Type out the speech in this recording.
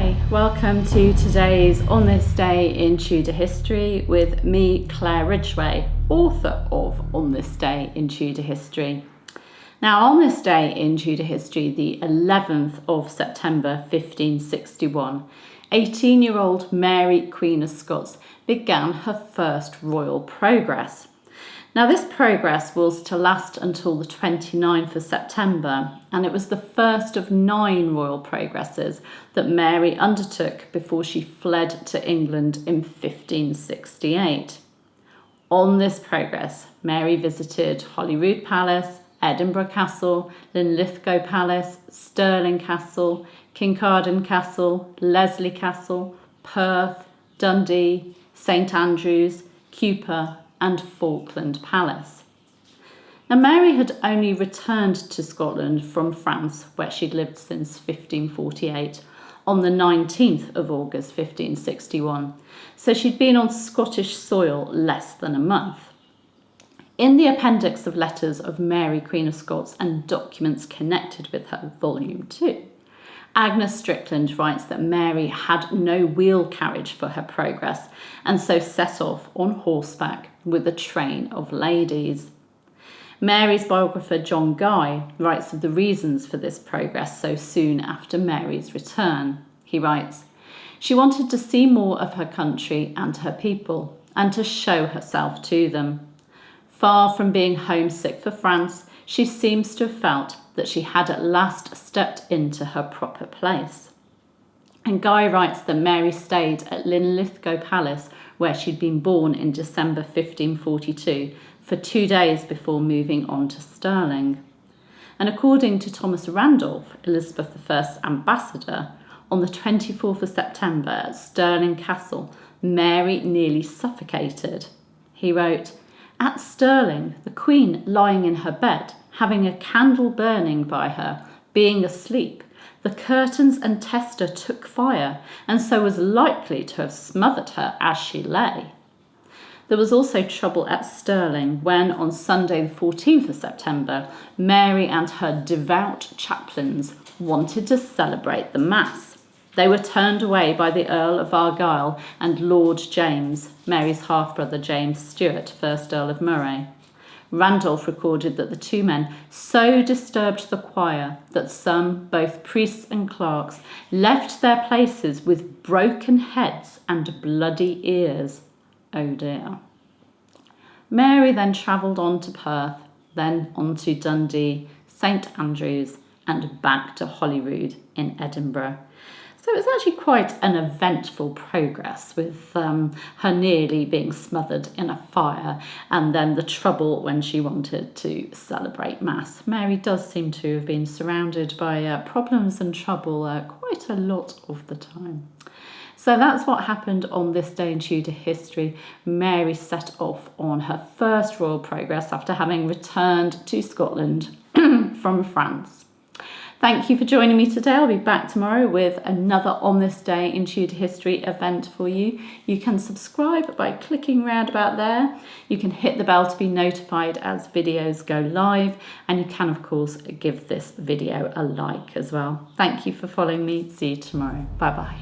Hi, welcome to today's On This Day in Tudor History with me, Claire Ridgway, author of On This Day in Tudor History. Now, on this day in Tudor history, the 11th of September 1561, 18-year-old Mary, Queen of Scots, began her first royal progress. Now, this progress was to last until the 29th of September, and it was the first of 9 royal progresses that Mary undertook before she fled to England in 1568. On this progress, Mary visited Holyrood Palace, Edinburgh Castle, Linlithgow Palace, Stirling Castle, Kincardine Castle, Leslie Castle, Perth, Dundee, St Andrews, Cupar, and Falkland Palace. Now, Mary had only returned to Scotland from France, where she'd lived since 1548, on the 19th of August 1561, so she'd been on Scottish soil less than a month. In the appendix of letters of Mary, Queen of Scots, and documents connected with her, Volume 2, Agnes Strickland writes that Mary had no wheel carriage for her progress and so set off on horseback with a train of ladies. Mary's biographer John Guy writes of the reasons for this progress so soon after Mary's return. He writes, "She wanted to see more of her country and her people and to show herself to them. Far from being homesick for France, she seems to have felt that she had at last stepped into her proper place." And Guy writes that Mary stayed at Linlithgow Palace, where she'd been born in December 1542, for 2 days before moving on to Stirling. And according to Thomas Randolph, Elizabeth I's ambassador, on the 24th of September at Stirling Castle, Mary nearly suffocated. He wrote, "At Stirling, the Queen lying in her bed, having a candle burning by her, being asleep, the curtains and tester took fire, and so was likely to have smothered her as she lay." There was also trouble at Stirling when, on Sunday the 14th of September, Mary and her devout chaplains wanted to celebrate the Mass. They were turned away by the Earl of Argyll and Lord James, Mary's half-brother James Stuart, 1st Earl of Moray. Randolph recorded that the two men so disturbed the choir that some, both priests and clerks, left their places with broken heads and bloody ears. Oh dear. Mary then travelled on to Perth, then on to Dundee, St Andrews, and back to Holyrood in Edinburgh. So it was actually quite an eventful progress, with her nearly being smothered in a fire and then the trouble when she wanted to celebrate Mass. Mary does seem to have been surrounded by problems and trouble quite a lot of the time. So that's what happened on this day in Tudor history. Mary set off on her first royal progress after having returned to Scotland from France. Thank you for joining me today. I'll be back tomorrow with another On This Day in Tudor History event for you. You can subscribe by clicking round about there. You can hit the bell to be notified as videos go live. And you can, of course, give this video a like as well. Thank you for following me. See you tomorrow. Bye-bye.